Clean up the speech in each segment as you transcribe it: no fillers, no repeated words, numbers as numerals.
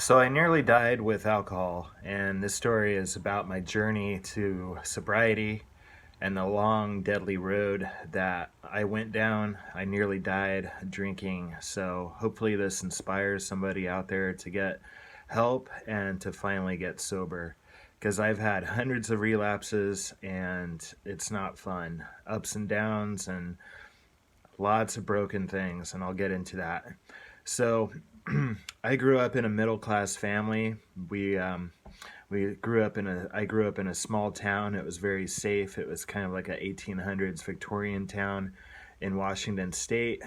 So I nearly died with alcohol, and this story is about my journey to sobriety and the long, deadly road that I went down. I nearly died drinking. So hopefully, this inspires somebody out there to get help and to finally get sober. Because I've had hundreds of relapses and it's not fun. Ups and downs and lots of broken things, and I'll get into that. So, I grew up in a middle class family. We grew up in a I grew up in a small town. It was very safe. It was kind of like a 1800s Victorian town in Washington State,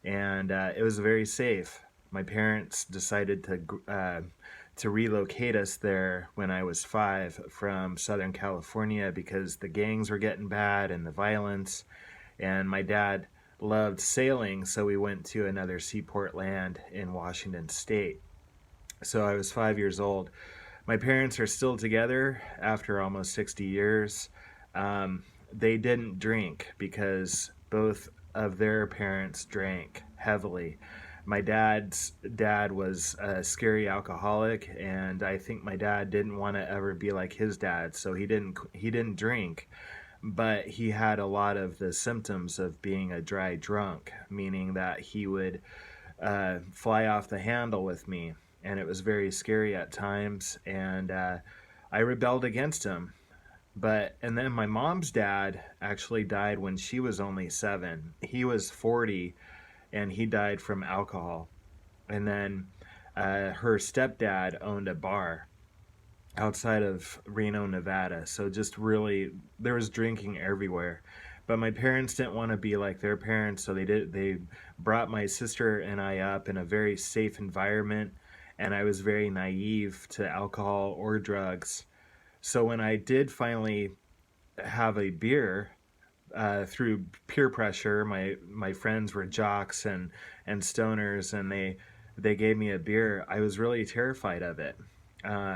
and it was very safe. My parents decided to relocate us there when I was 5 from Southern California because the gangs were getting bad and the violence, and my dad loved sailing, so we went to another seaport land in Washington State. So I was 5 years old. My parents are still together after almost 60 years. They didn't drink because both of their parents drank heavily. My dad's dad was a scary alcoholic, and I think my dad didn't want to ever be like his dad, so he didn't drink, but he had a lot of the symptoms of being a dry drunk, meaning that he would fly off the handle with me, and it was very scary at times. And I rebelled against him. And then my mom's dad actually died when she was only 7. He was 40, and he died from alcohol. And then her stepdad owned a bar outside of Reno, Nevada. So just really, there was drinking everywhere. But my parents didn't want to be like their parents, so they brought my sister and I up in a very safe environment, and I was very naive to alcohol or drugs. So when I did finally have a beer, through peer pressure, my friends were jocks and stoners, and they gave me a beer. I was really terrified of it.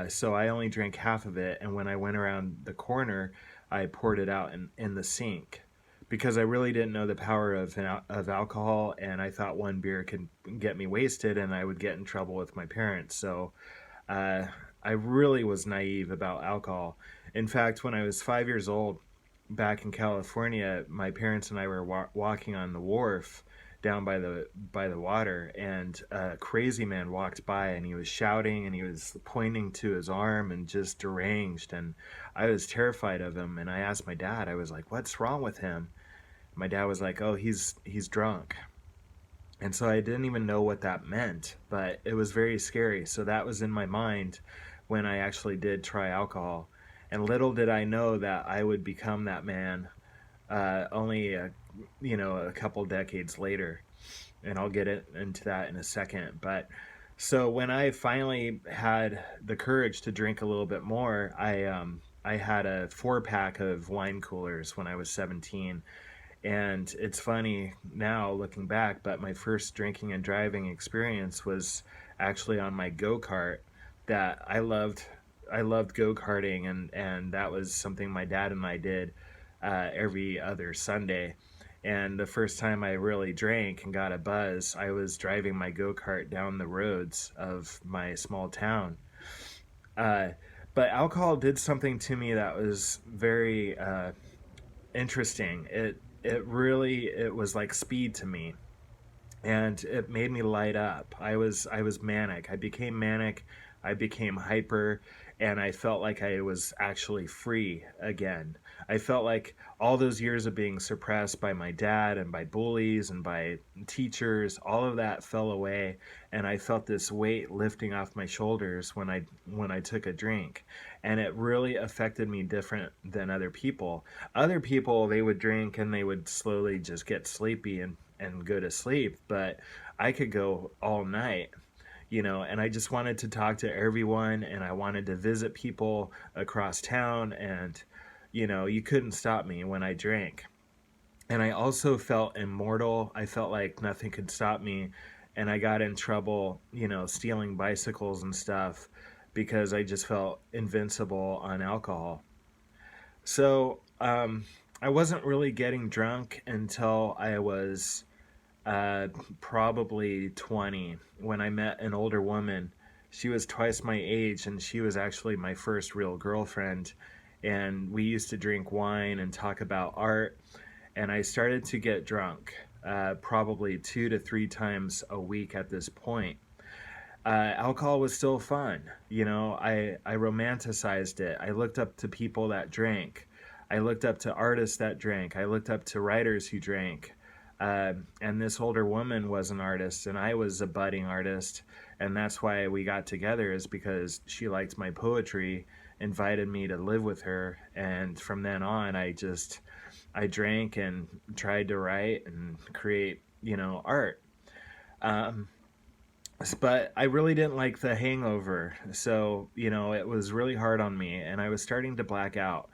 So I only drank half of it, and when I went around the corner, I poured it out in the sink because I really didn't know the power of alcohol, and I thought one beer could get me wasted, and I would get in trouble with my parents. So uh, I really was naive about alcohol. In fact, when I was 5 years old, back in California, my parents and I were walking on the wharf down by the water, and a crazy man walked by, and he was shouting and he was pointing to his arm and just deranged, and I was terrified of him, and I asked my dad. I was like, "What's wrong with him?" My dad was like, "Oh, he's drunk." And so I didn't even know what that meant, but it was very scary. So that was in my mind when I actually did try alcohol. And little did I know that I would become that man, only a couple decades later, and I'll into that in a second. But so when I finally had the courage to drink a little bit more, I had a 4 pack of wine coolers when I was 17. And it's funny now looking back, but my first drinking and driving experience was actually on my go-kart that I loved. I loved go-karting, and that was something my dad and I did every other Sunday. And the first time I really drank and got a buzz, I was driving my go-kart down the roads of my small town. Uh, but alcohol did something to me that was very interesting. It was like speed to me, and it made me light up. I was manic. I became manic. I became hyper, and I felt like I was actually free again. I felt like all those years of being suppressed by my dad and by bullies and by teachers, all of that fell away, and I felt this weight lifting off my shoulders when I took a drink. And it really affected me different than other people. Other people, they would drink and they would slowly just get sleepy and go to sleep, but I could go all night, and I just wanted to talk to everyone, and I wanted to visit people across town, and you couldn't stop me when I drank. And I also felt immortal. I felt like nothing could stop me, and I got in trouble, stealing bicycles and stuff because I just felt invincible on alcohol. So, I wasn't really getting drunk until I was uh, probably 20, when I met an older woman She was twice my age, and she was actually my first real girlfriend. And we used to drink wine and talk about art. And I started to get drunk, probably 2 to 3 times a week at this point. Alcohol was still fun. I romanticized it. I looked up to people that drank. I looked up to artists that drank. I looked up to writers who drank. And this older woman was an artist, and I was a budding artist. And that's why we got together, is because she liked my poetry, invited me to live with her. And from then on, I drank and tried to write and create, art. Um, but I really didn't like the hangover. So, it was really hard on me, and I was starting to black out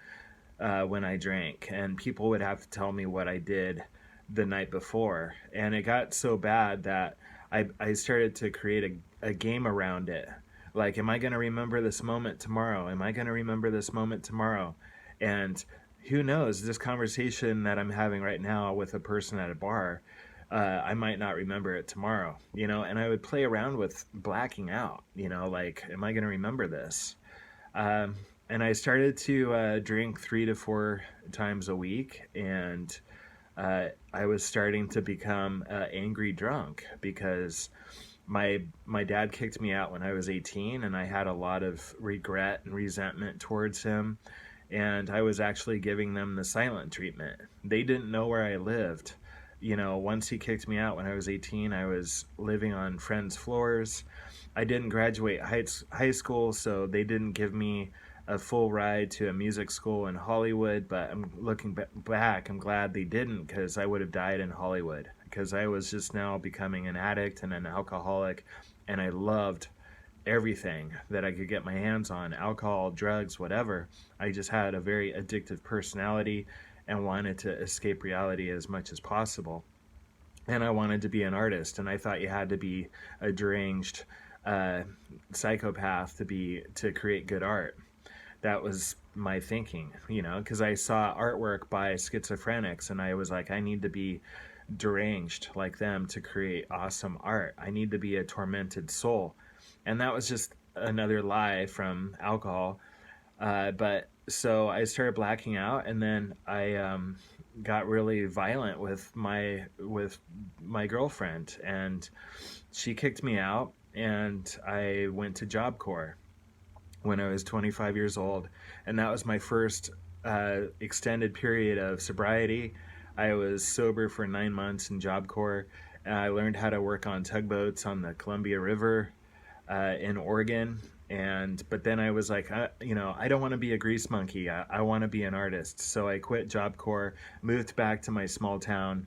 when I drank, and people would have to tell me what I did the night before. And it got so bad that I started to create a game around it. Like, am I going to remember this moment tomorrow? Am I going to remember this moment tomorrow? And who knows, this conversation that I'm having right now with a person at a bar, I might not remember it tomorrow, and I would play around with blacking out, like, am I going to remember this? And I started to drink 3 to 4 times a week, and I was starting to become angry drunk because my dad kicked me out when I was 18, and I had a lot of regret and resentment towards him. And I was actually giving them the silent treatment. They didn't know where I lived. Once he kicked me out when I was 18, I was living on friends' floors. I didn't graduate high school, so they didn't give me a full ride to a music school in Hollywood. But I'm looking back, I'm glad they didn't, because I would have died in Hollywood, because I was just now becoming an addict and an alcoholic, and I loved everything that I could get my hands on, alcohol, drugs, whatever. I just had a very addictive personality and wanted to escape reality as much as possible. And I wanted to be an artist, and I thought you had to be a deranged uh, psychopath to create good art. That was my thinking, because I saw artwork by schizophrenics, and I was like, I need to be deranged like them to create awesome art. I need to be a tormented soul. And that was just another lie from alcohol. But so I started blacking out, and then I got really violent with my girlfriend, and she kicked me out, and I went to Job Corps when I was 25 years old, and that was my first extended period of sobriety. I was sober for 9 months in Job Corps, and I learned how to work on tugboats on the Columbia River in Oregon. But then I was like, I don't want to be a grease monkey. I want to be an artist. So I quit Job Corps, moved back to my small town,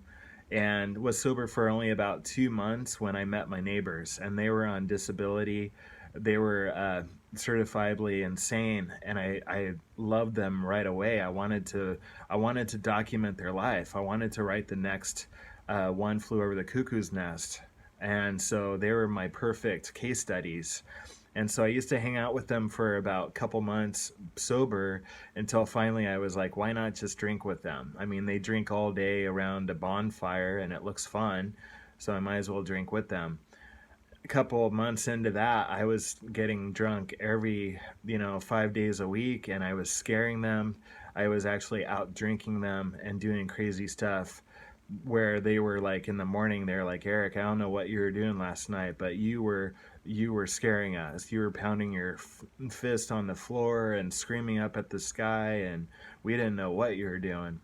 and was sober for only about 2 months when I met my neighbors, and they were on disability. They were certifiably insane, and I loved them right away. I wanted to document their life. I wanted to write the next One Flew Over the Cuckoo's Nest. And so they were my perfect case studies. And so I used to hang out with them for about a couple months sober, until finally I was like, why not just drink with them? I mean, they drink all day around a bonfire and it looks fun, so I might as well drink with them. A couple of months into that, I was getting drunk every, 5 days a week, and I was scaring them. I was actually out drinking them and doing crazy stuff, where they were like, in the morning, they're like, Eric, I don't know what you were doing last night, but you were scaring us. You were pounding your fist on the floor and screaming up at the sky, and we didn't know what you were doing.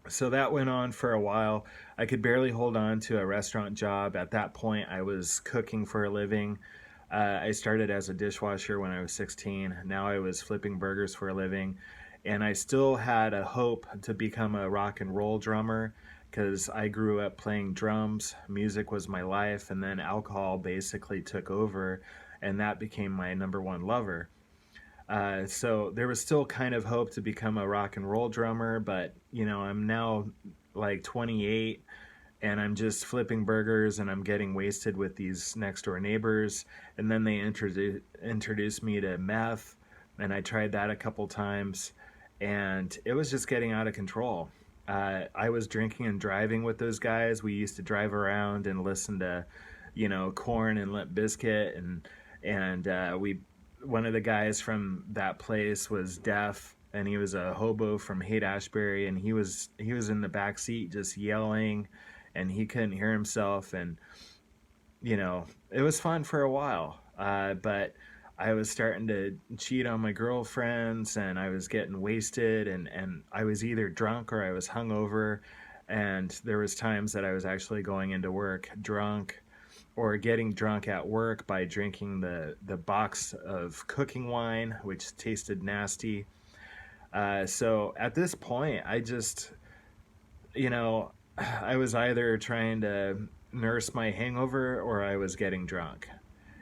So that went on for a while. I could barely hold on to a restaurant job. At that point, I was cooking for a living. I started as a dishwasher when I was 16. Now I was flipping burgers for a living. And I still had a hope to become a rock and roll drummer, because I grew up playing drums. Music was my life, and then alcohol basically took over, and that became my number one lover. So there was still kind of hope to become a rock and roll drummer, but I'm now like 28, and I'm just flipping burgers, and I'm getting wasted with these next door neighbors. And then they introduced me to meth, and I tried that a couple times, and it was just getting out of control. I was drinking and driving with those guys. We used to drive around and listen to, Corn and Limp Bizkit, and we one of the guys from that place was deaf, and he was a hobo from Haight-Ashbury, and he was in the back seat just yelling, and he couldn't hear himself, and it was fun for a while, but I was starting to cheat on my girlfriends, and I was getting wasted, and I was either drunk or I was hungover, and there was times that I was actually going into work drunk, or getting drunk at work by drinking the box of cooking wine, which tasted nasty. So at this point, you know, I was either trying to nurse my hangover or I was getting drunk.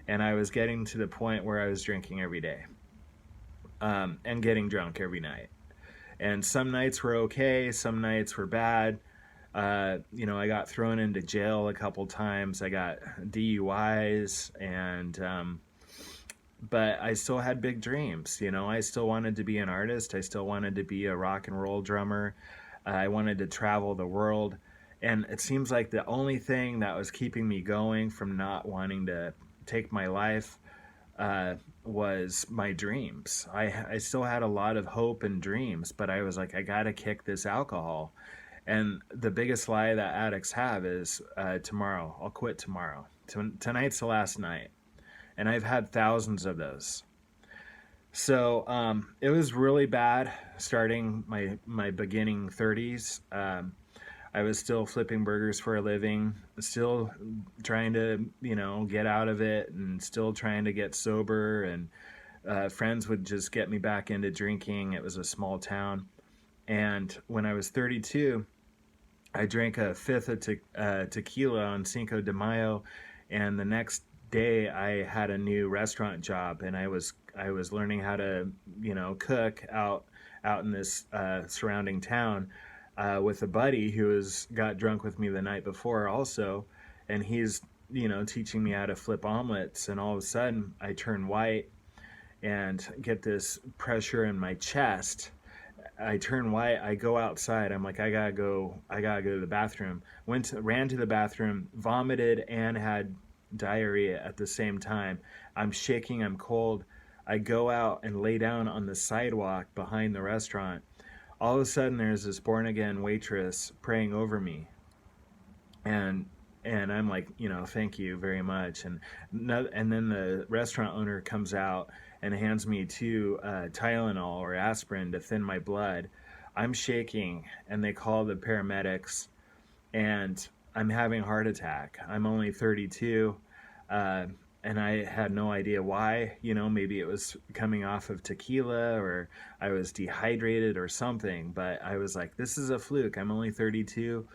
And I was getting to the point where I was drinking every day, and getting drunk every night. And some nights were okay, some nights were bad. I got thrown into jail a couple times. I got DUIs, and but I still had big dreams. I still wanted to be an artist. I still wanted to be a rock and roll drummer. I wanted to travel the world. And it seems like the only thing that was keeping me going from not wanting to take my life was my dreams. I still had a lot of hope and dreams, but I was like, I got to kick this alcohol. And the biggest lie that addicts have is tomorrow. I'll quit tomorrow. Tonight's the last night. And I've had thousands of those. So it was really bad starting my beginning 30s. I was still flipping burgers for a living, still trying to, get out of it, and still trying to get sober. And friends would just get me back into drinking. It was a small town. And when I was 32, I drank a fifth of tequila on Cinco de Mayo, and the next day I had a new restaurant job, and I was learning how to cook out in this surrounding town, with a buddy who got drunk with me the night before also, and he's teaching me how to flip omelets, and all of a sudden I turn white and get this pressure in my chest. I turn white. I go outside. I'm like, I gotta go to the bathroom. Ran to the bathroom, vomited, and had diarrhea at the same time. I'm shaking. I'm cold. I go out and lay down on the sidewalk behind the restaurant. All of a sudden, there's this born again waitress praying over me, and I'm like, thank you very much. And then the restaurant owner comes out and hands me two Tylenol or aspirin to thin my blood. I'm shaking, and they call the paramedics, and I'm having a heart attack. I'm only 32, and I had no idea why. Maybe it was coming off of tequila, or I was dehydrated or something. But I was like, this is a fluke. I'm only 32.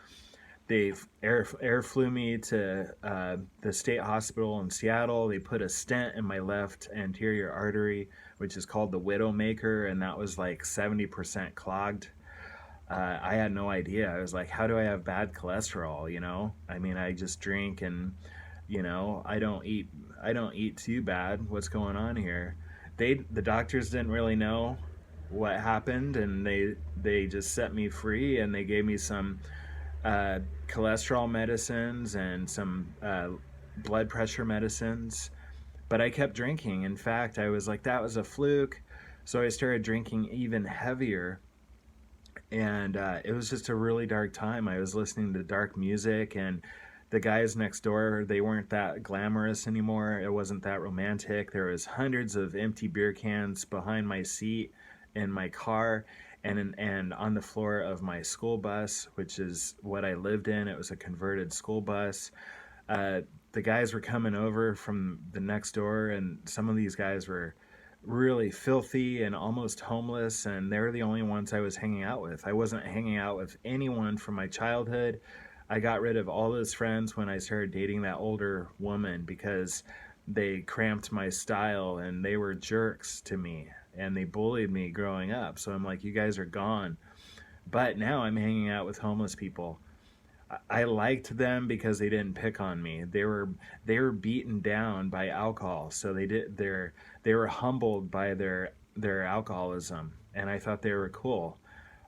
They air flew me to the state hospital in Seattle. They put a stent in my left anterior artery, which is called the Widowmaker, and that was like 70% clogged. I had no idea. I was like, how do I have bad cholesterol? I mean, I just drink, and I don't eat too bad. What's going on here? The doctors didn't really know what happened, and they just set me free, and they gave me some cholesterol medicines and some blood pressure medicines. But I kept drinking. In fact, I was like, that was a fluke. So I started drinking even heavier. And it was just a really dark time. I was listening to dark music, and the guys next door, they weren't that glamorous anymore. It wasn't that romantic. There was hundreds of empty beer cans behind my seat in my car, and on the floor of my school bus, which is what I lived in. It was a converted school bus. The guys were coming over from the next door, and some of these guys were really filthy and almost homeless, and they were the only ones I was hanging out with. I wasn't hanging out with anyone from my childhood. I got rid of all those friends when I started dating that older woman, because they cramped my style, and they were jerks to me, and they bullied me growing up. So I'm like, you guys are gone. But now I'm hanging out with homeless people. I liked them because they didn't pick on me. They were beaten down by alcohol, so they were humbled by their alcoholism, and I thought they were cool.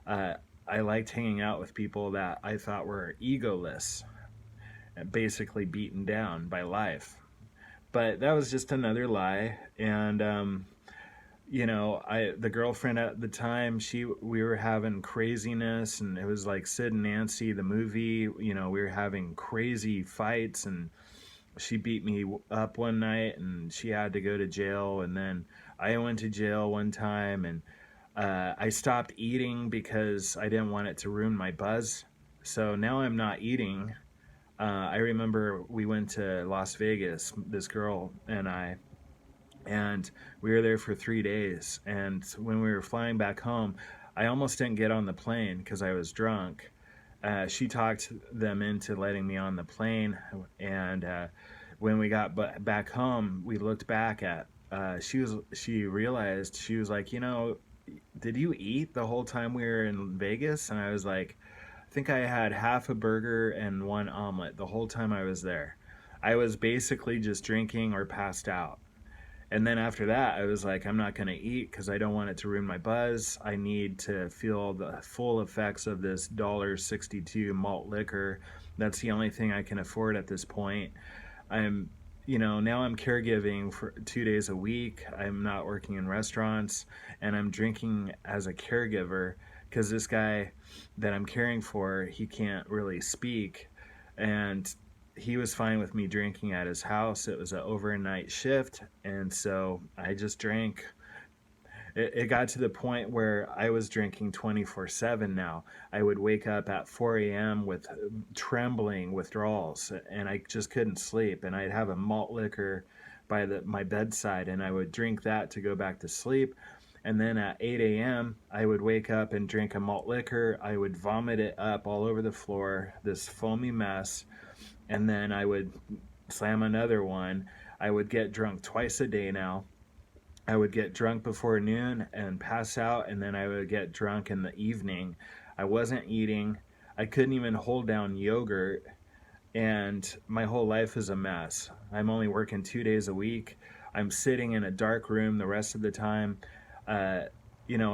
I liked hanging out with people that I thought were egoless, basically beaten down by life. But that was just another lie. And the girlfriend at the time, we were having craziness, and it was like Sid and Nancy the movie. We were having crazy fights, and she beat me up one night, and she had to go to jail. And then I went to jail one time, and I stopped eating because I didn't want it to ruin my buzz. So now I'm not eating. I remember we went to Las Vegas, this girl and I, and we were there for 3 days. And when we were flying back home, I almost didn't get on the plane because I was drunk. She talked them into letting me on the plane, and when we got back home, we looked back at. She realized, she was like, did you eat the whole time we were in Vegas? And I was like, I think I had half a burger and one omelet the whole time I was there. I was basically just drinking or passed out. And then after that, I was like, I'm not going to eat because I don't want it to ruin my buzz. I need to feel the full effects of this $1.62 malt liquor. That's the only thing I can afford at this point. Now I'm caregiving for 2 days a week. I'm not working in restaurants, and I'm drinking as a caregiver because this guy that I'm caring for, he can't really speak. And he was fine with me drinking at his house. It was an overnight shift, and so I just drank. It got to the point where I was drinking 24/7 now. I would wake up at 4 a.m. with trembling withdrawals, and I just couldn't sleep. And I'd have a malt liquor by my bedside, and I would drink that to go back to sleep. And then at 8 a.m., I would wake up and drink a malt liquor. I would vomit it up all over the floor, this foamy mess. And then I would slam another one. I would get drunk twice a day now. I would get drunk before noon and pass out, and then I would get drunk in the evening. I wasn't eating. I couldn't even hold down yogurt, and my whole life is a mess. I'm only working 2 days a week. I'm sitting in a dark room the rest of the time. I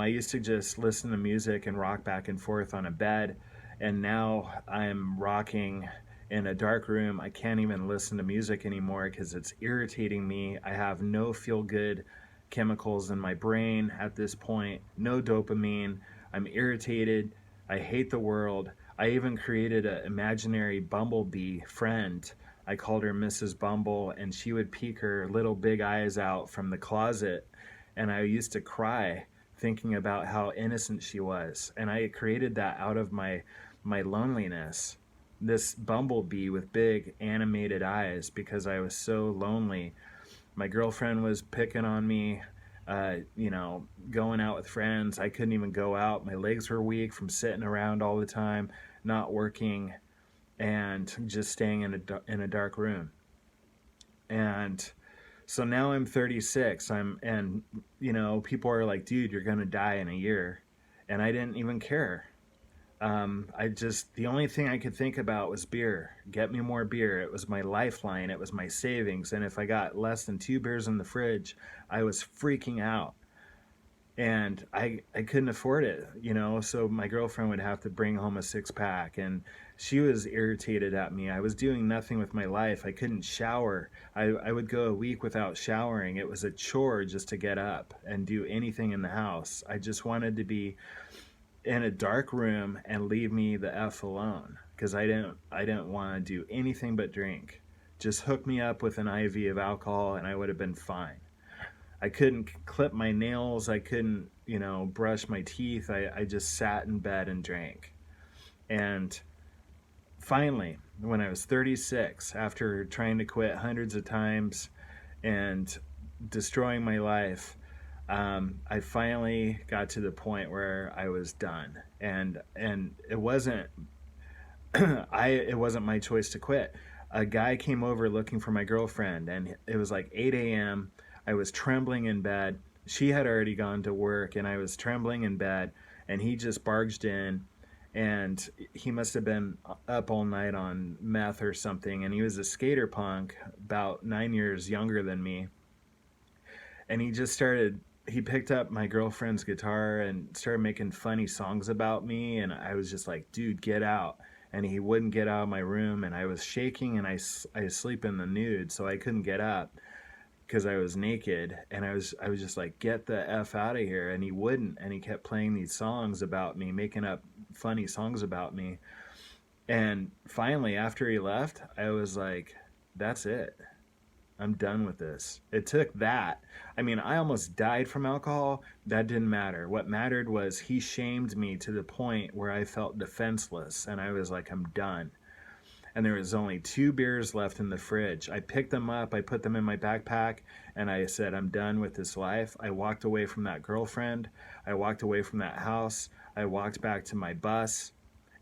used to just listen to music and rock back and forth on a bed, and now I'm rocking in a dark room. I can't even listen to music anymore because it's irritating me. I have no feel-good chemicals in my brain at this point, no dopamine. I'm irritated. I hate the world. I even created an imaginary bumblebee friend. I called her Mrs. Bumble, and she would peek her little big eyes out from the closet, and I used to cry thinking about how innocent she was. And I created that out of my loneliness, this bumblebee with big animated eyes, because I was so lonely. My girlfriend was picking on me, going out with friends. I couldn't even go out. My legs were weak from sitting around all the time, not working, and just staying in a dark room. And so now I'm 36. People are like, dude, you're going to die in a year. And I didn't even care. The only thing I could think about was beer. Get me more beer. It was my lifeline. It was my savings. And if I got less than 2 beers in the fridge, I was freaking out. And I couldn't afford it, so my girlfriend would have to bring home a 6-pack, and she was irritated at me. I was doing nothing with my life. I couldn't shower. I would go a week without showering. It was a chore just to get up and do anything in the house. I just wanted to be in a dark room and leave me the F alone, because I didn't want to do anything but drink. Just hook me up with an IV of alcohol and I would have been fine. I couldn't clip my nails. I couldn't, brush my teeth. I just sat in bed and drank. And finally, when I was 36, after trying to quit hundreds of times and destroying my life, I finally got to the point where I was done. And it wasn't it wasn't my choice to quit. A guy came over looking for my girlfriend, and it was like 8 a.m. I was trembling in bed. She had already gone to work, and I was trembling in bed, and he just barged in, and he must have been up all night on meth or something, and he was a skater punk, about 9 years younger than me. And he picked up my girlfriend's guitar and started making funny songs about me, and I was just like, dude, get out. And he wouldn't get out of my room, and I was shaking, and I sleep in the nude, so I couldn't get up. because I was naked, and I was just like, get the F out of here. And he wouldn't, and he kept playing these songs about me, making up funny songs about me. And finally, after he left, I was like, that's it. I'm done with this. It took that. I mean, I almost died from alcohol. That didn't matter. What mattered was he shamed me to the point where I felt defenseless, and I was like, I'm done. And there was only 2 beers left in the fridge. I picked them up, I put them in my backpack, and I said, I'm done with this life. I walked away from that girlfriend. I walked away from that house. I walked back to my bus.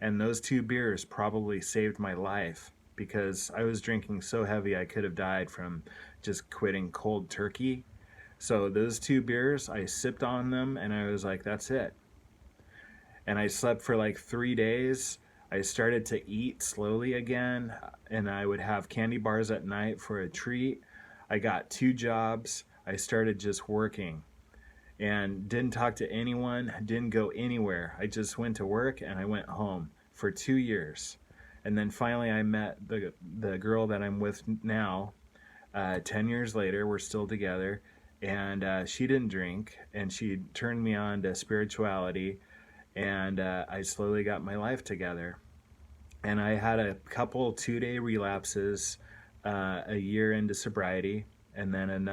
And those 2 beers probably saved my life, because I was drinking so heavy I could have died from just quitting cold turkey. So those 2 beers, I sipped on them, and I was like, that's it. And I slept for like 3 days. I started to eat slowly again, and I would have candy bars at night for a treat. I got 2 jobs. I started just working and didn't talk to anyone, didn't go anywhere. I just went to work and I went home for 2 years. And then finally I met the girl that I'm with now. 10 years later, we're still together, and she didn't drink, and she turned me on to spirituality, and I slowly got my life together. And I had a couple 2-day relapses a year into sobriety, and then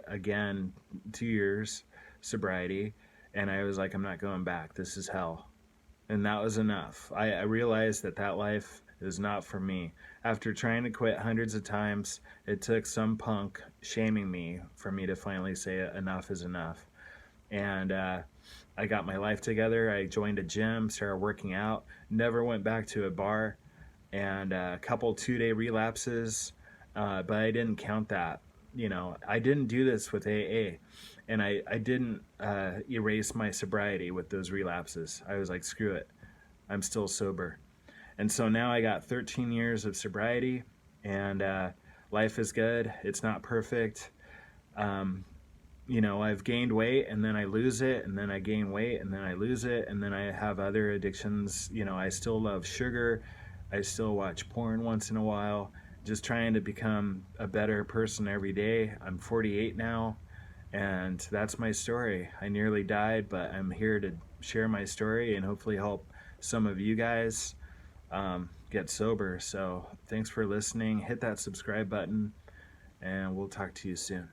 again 2 years sobriety, and I was like, I'm not going back. This is hell. And that was enough. I realized that that life is not for me. After trying to quit hundreds of times, it took some punk shaming me for me to finally say enough is enough. And I got my life together. I joined a gym, started working out, never went back to a bar, and a couple 2-day relapses, but I didn't count that. You know, I didn't do this with AA, and I didn't erase my sobriety with those relapses. I was like, screw it, I'm still sober. And so now I got 13 years of sobriety, and life is good. It's not perfect. You know, I've gained weight, and then I lose it, and then I gain weight, and then I lose it, and then I have other addictions. You know, I still love sugar. I still watch porn once in a while, just trying to become a better person every day. I'm 48 now, and that's my story. I nearly died, but I'm here to share my story and hopefully help some of you guys get sober. So thanks for listening. Hit that subscribe button, and we'll talk to you soon.